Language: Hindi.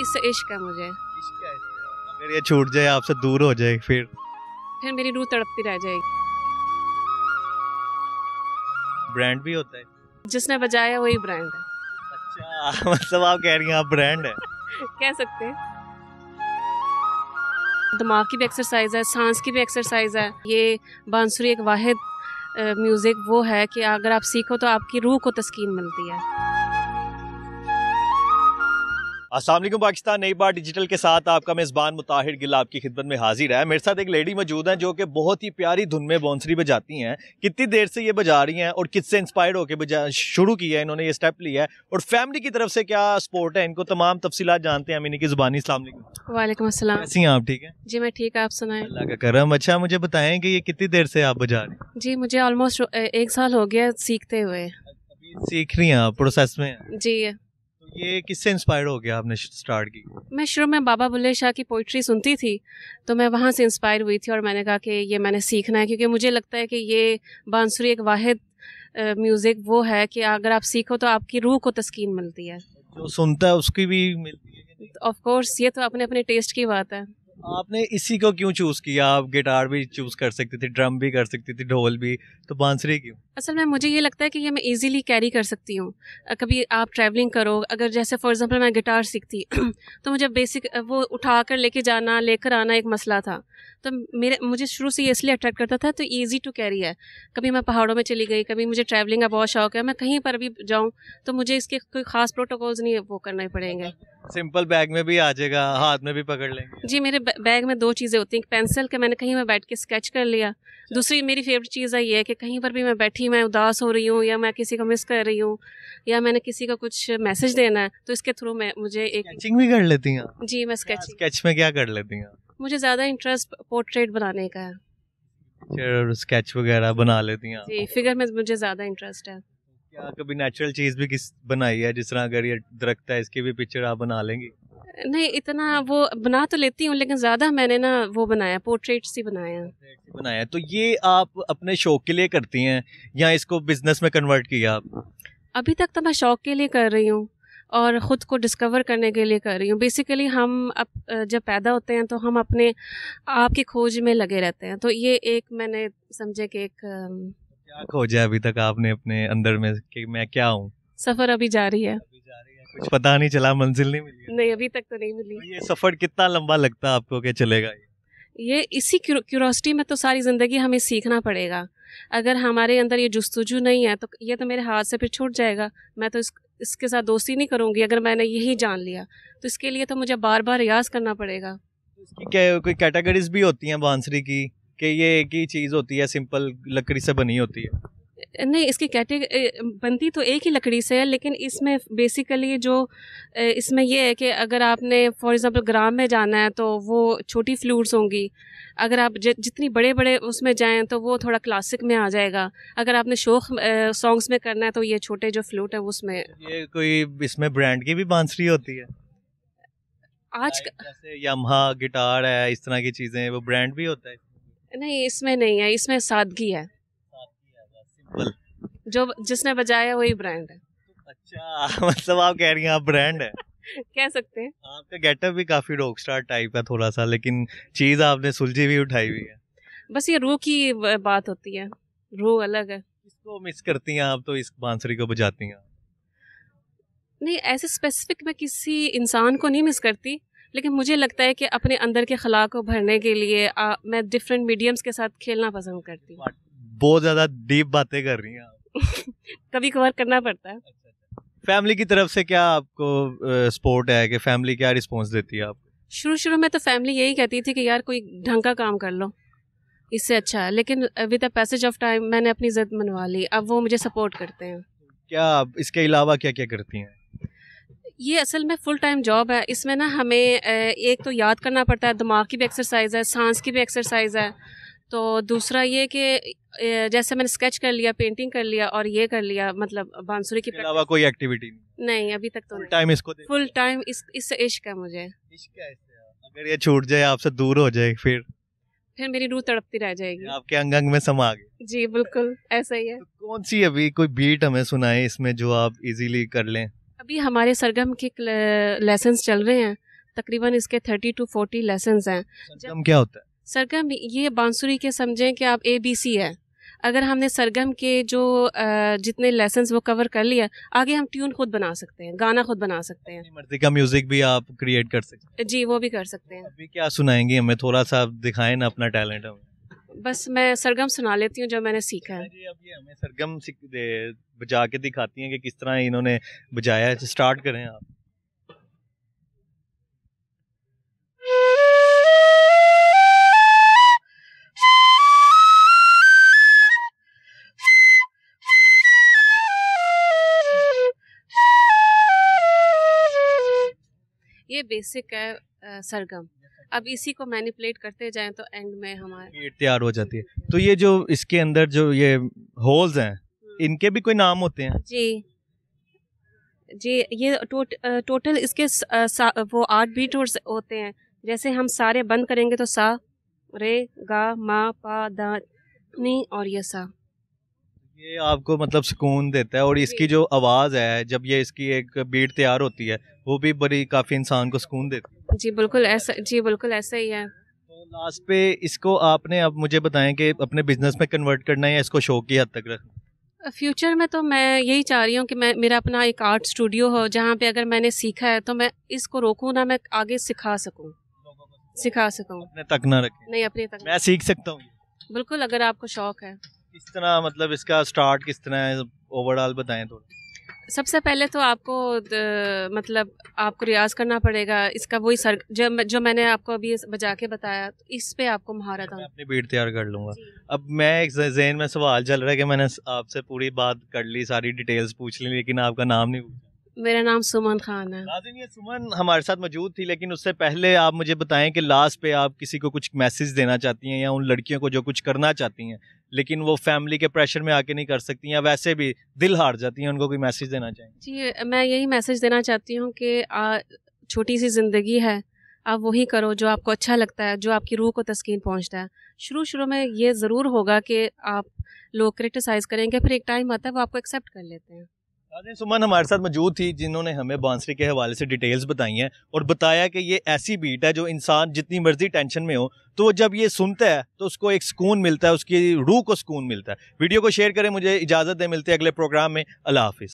इससे इश्क है मुझे। इश्क है इससे। अगर ये छूट जाए, आपसे दूर हो जाए, फिर मेरी रूह तड़पती रह जाएगी। ब्रांड भी होता है? जिसने बजाया वही ब्रांड है। अच्छा मतलब आप कह रही हैं आप ब्रांड है? कह सकते हैं। दिमाग की भी एक्सरसाइज है, सांस की भी एक्सरसाइज है। ये बांसुरी एक वाहिद म्यूज़िक वो है कि अगर आप सीखो तो आपकी रूह को तस्कीन मिलती है। अस्सलाम वालेकुम पाकिस्तान, नई बार डिजिटल के साथ आपका मेज़बान मुताहिर गिल आपकी खिदमत में हाजिर है। मेरे साथ एक लेडी मौजूद है जो कि बहुत ही प्यारी धुन में बांसुरी बजाती हैं। कितनी देर से ये बजा रही हैं और किससे इंस्पायर्ड होकर शुरू किया है इन्होंने, ये स्टेप लिया है, और फैमिली की तरफ से क्या सपोर्ट है इनको, तमाम तफसीलात जानते हैं हम इन्हीं की ज़ुबानी। अस्सलाम वालेकुम। वालेकुम अस्सलाम। कैसी हैं आप? ठीक है जी मैं ठीक, आप सुनाएं। अल्लाह का करम। अच्छा मुझे बताएं कि ये कितनी देर से आप बजा रही हैं? जी मुझे ऑलमोस्ट 1 साल हो गया सीखते हुए। अभी सीख रही हैं आप, प्रोसेस में हैं? जी तो ये किससे इंस्पायर्ड हो गया आपने स्टार्ट की? मैं शुरू में बाबा बुल्ले शाह की पोइट्री सुनती थी, तो मैं वहाँ से इंस्पायर हुई थी और मैंने कहा कि ये मैंने सीखना है, क्योंकि मुझे लगता है कि ये बांसुरी एक वाहिद म्यूज़िक वो है कि अगर आप सीखो तो आपकी रूह को तस्कीन मिलती है। जो सुनता है उसकी भी मिलती है कि नहीं? ऑफ कोर्स ये तो अपने अपने टेस्ट की बात है। आपने इसी को क्यों चूज किया? आप गिटार भी चूज कर सकती थी, ड्रम भी कर सकती थी, ढोल भी, तो बांसुरी क्यों? असल में मुझे ये लगता है कि ये मैं इजीली कैरी कर सकती हूँ। कभी आप ट्रैवलिंग करो, अगर जैसे फॉर एग्जांपल मैं गिटार सीखती तो मुझे बेसिक वो उठा कर लेके जाना, लेकर आना एक मसला था। तो मुझे शुरू से ये इसलिए अट्रैक्ट करता था, तो ईजी टू कैरी है। कभी मैं पहाड़ों में चली गई, कभी मुझे ट्रैवलिंग का बहुत शौक है, मैं कहीं पर भी जाऊँ तो मुझे इसके कोई ख़ास प्रोटोकॉल्स नहीं वो करने पड़ेंगे। सिंपल बैग में भी आ जाएगा, हाथ में भी पकड़ लेंगे। जी मेरे बैग में 2 चीज़ें होती हैं, पेंसिल के मैंने कहीं मैं बैठ के स्केच कर लिया। दूसरी मेरी फेवरेट चीज़ है ये है कि कहीं पर भी मैं बैठी, मैं उदास हो रही हूँ या मैं किसी को मिस कर रही हूँ या मैंने किसी को कुछ मैसेज देना है, तो इसके थ्रू मैं मुझे एक स्केचिंग भी कर लेती हैं आप? जी मैं स्केच में क्या कर लेती हैं आप? मुझे ज़्यादा इंटरेस्ट पोर्ट्रेट बनाने का है। पिक्चर स्केच वगैरह बना लेती हैं आप? जी फिगर में मुझे ज़्यादा इंटरेस्ट है। क्या कभी नेचुरल चीज भी किस बनाई है? जिस तरह अगर ये दरख्त है, इसकी भी पिक्चर आप बना लेंगी? नहीं इतना वो बना तो लेती हूँ, लेकिन ज़्यादा मैंने ना वो बनाया, पोर्ट्रेट्स ही बनाया। बनाया तो ये आप अपने शौक के लिए करती हैं या इसको बिजनेस में कन्वर्ट किया आप? अभी तक तो मैं शौक के लिए कर रही हूँ और ख़ुद को डिस्कवर करने के लिए कर रही हूँ। बेसिकली हम जब पैदा होते हैं तो हम अपने आप की खोज में लगे रहते हैं, तो ये एक मैंने समझे कि एक क्या खोजा है अभी तक आपने अपने अंदर में कि मैं क्या हूँ? सफ़र अभी जारी है। कुछ पता नहीं चला, मंजिल नहीं मिली? नहीं अभी तक तो नहीं मिली। तो ये सफर कितना लंबा लगता है आपको कि चलेगा ये इसी क्यूरोसिटी में तो सारी ज़िंदगी हमें सीखना पड़ेगा। अगर हमारे अंदर ये जुस्तजू नहीं है तो ये तो मेरे हाथ से फिर छूट जाएगा। मैं तो इसके साथ दोस्ती नहीं करूँगी अगर मैंने यही जान लिया, तो इसके लिए तो मुझे बार बार रियाज़ करना पड़ेगा। इसकी क्या कोई कैटेगरीज भी होती हैं बांसुरी की कि ये एक ही चीज़ होती है, सिंपल लकड़ी से बनी होती है? नहीं इसकी बनती तो एक ही लकड़ी से है, लेकिन इसमें बेसिकली जो इसमें ये है कि अगर आपने फॉर एग्ज़ाम्पल ग्राम में जाना है तो वो छोटी फ्लूट्स होंगी। अगर आप जितनी बड़े बड़े उसमें जाएं तो वो थोड़ा क्लासिक में आ जाएगा। अगर आपने शौक सॉन्ग्स में करना है तो ये छोटे जो फ्लूट है उसमें। ये कोई इसमें ब्रांड की भी बांसुरी होती है? आज जैसे यामाहा गिटार है, इस तरह की चीज़ें, वो ब्रांड भी होता है? नहीं इसमें नहीं है, इसमें सादगी है। सिंपल जो जिसने बजाया वही ब्रांड है। अच्छा मतलब आप कह रही हैं आप ब्रांड है? कह सकते हैं। आपका गेटअप भी काफी रॉक स्टार टाइप है थोड़ा सा, लेकिन चीज आपने सुलझी भी उठाई हुई है। बस ये रूह की बात होती है, रूह अलग है। इसको मिस करती हैं आप तो इस बांसुरी को बजाती हैं? नहीं ऐसे स्पेसिफिक मैं किसी इंसान को नहीं मिस करती, लेकिन मुझे लगता है कि अपने अंदर के खला को भरने के लिए मैं डिफरेंट मीडियम्स के साथ खेलना पसंद करती हूँ। बहुत ज्यादा डीप बातें कर रही हैं आप। कभी कभार करना पड़ता है। फैमिली की तरफ से क्या आपको सपोर्ट है कि फैमिली क्या रिस्पॉन्स देती है आपको? शुरू में तो फैमिली यही कहती थी कि यार कोई ढंग का काम कर लो, इससे अच्छा है, लेकिन with the passage of time मैंने अपनी ज़िद मनवा ली, अब वो मुझे सपोर्ट करते हैं। क्या आप इसके अलावा क्या क्या करती हैं? ये असल में फुल टाइम जॉब है। इसमें ना हमें एक तो याद करना पड़ता है, दिमाग की भी एक्सरसाइज है, सांस की भी एक्सरसाइज है। तो दूसरा ये कि जैसे मैंने स्केच कर लिया, पेंटिंग कर लिया और ये कर लिया, मतलब बांसुरी की अलावा कोई एक्टिविटी नहीं अभी तक तो फुल टाइम इसको फुल टाइम इससे इश्क है मुझे। इश्क है इससे। अगर ये छूट जाए, आपसे दूर हो जाए, फिर मेरी रूह तड़पती रह जाएगी। आपके अंग अंग में समा गए। जी बिल्कुल ऐसा ही है। तो कौन सी अभी कोई बीट हमें सुनाए इसमें जो आप इजीली कर लें? अभी हमारे सरगम के लेसन्स चल रहे हैं, तकरीबन इसके 30 to 40 लेसन्स हैं। सरगम क्या होता है? सरगम ये बांसुरी के समझें कि आप ABC है। अगर हमने सरगम के जो जितने लेसन्स वो कवर कर लिया, आगे हम ट्यून खुद बना सकते हैं, गाना खुद बना सकते हैं। अपनी मर्जी का म्यूजिक भी आप क्रिएट कर सकते हैं? जी, वो भी कर सकते हैं। अभी क्या सुनाएंगे हमें, थोड़ा सा दिखाएं ना अपना टैलेंट हमें। बस मैं सरगम सुना लेती हूँ जो मैंने सीखा है। जी, अब ये हमें सरगम बजा के दिखाती हैं कि किस तरह इन्होंने बजाया है। स्टार्ट करें आप। ये बेसिक है सरगम। अब इसी को मैनिपुलेट करते जाएं तो एंड में हमारे बीट तैयार हो जाती है। तो ये जो इसके अंदर जो ये होल्स हैं, इनके भी कोई नाम होते हैं? जी जी, ये टोटल इसके वो 8 बीट होते हैं। जैसे हम सारे बंद करेंगे तो सा, रे, गा, मा, पा, दा, नी और ये सा। ये आपको मतलब सुकून देता है। और इसकी जो आवाज़ है, जब ये इसकी एक बीट तैयार होती है, वो भी बड़ी काफ़ी इंसान को सुकून देती है। जी बिल्कुल ऐसा, जी बिल्कुल ऐसा ही है। तो लास्ट पे इसको आपने अब मुझे बताएं कि अपने बिजनेस में कन्वर्ट करना है या इसको शौक की हद तक रखना? फ्यूचर में तो मैं यही चाह रही हूँ कि मेरा अपना एक आर्ट स्टूडियो हो, जहाँ पे अगर मैंने सीखा है तो मैं इसको रोकूँ ना, मैं आगे सिखा सकूँ। अपने तक ना रखें। नहीं, अपने तक। मैं सीख सकता हूँ? बिल्कुल, अगर आपको शौक है। किस तरह, मतलब इसका स्टार्ट किस तरह है, ओवरऑल बताएं थोड़ा। सबसे पहले तो आपको मतलब आपको रियाज करना पड़ेगा इसका। वही सर जो मैंने आपको अभी बजा के बताया, तो इस पे आपको महारत मैं अपनी बीट तैयार कर लूँगा। अब मैं एक ज़हन में सवाल चल रहा है कि मैंने आपसे पूरी बात कर ली, सारी डिटेल्स पूछ ली, लेकिन आपका नाम नहीं पूछा। मेरा नाम सुमन खान है। नाज़रीन, ये सुमन हमारे साथ मौजूद थी, लेकिन उससे पहले आप मुझे बताएं कि लास्ट पे आप किसी को कुछ मैसेज देना चाहती हैं, या उन लड़कियों को जो कुछ करना चाहती हैं लेकिन वो फैमिली के प्रेशर में आके नहीं कर सकती, या वैसे भी दिल हार जाती हैं, उनको कोई मैसेज देना चाहेंगे? जी, मैं यही मैसेज देना चाहती हूँ कि छोटी सी ज़िंदगी है, आप वही करो जो आपको अच्छा लगता है, जो आपकी रूह को तस्कीन पहुँचता है। शुरू में ये ज़रूर होगा कि आप लोग क्रिटिसाइज़ करेंगे, फिर एक टाइम आता है वो आपको एक्सेप्ट कर लेते हैं। सुमन हमारे साथ मौजूद थी, जिन्होंने हमें बांसुरी के हवाले से डिटेल्स बताई हैं और बताया कि ये ऐसी बीट है जो इंसान जितनी मर्जी टेंशन में हो, तो जब ये सुनता है तो उसको एक सुकून मिलता है, उसकी रूह को सुकून मिलता है। वीडियो को शेयर करें, मुझे इजाज़त दें, मिलते हैं अगले प्रोग्राम में। अल्लाह हाफिज़।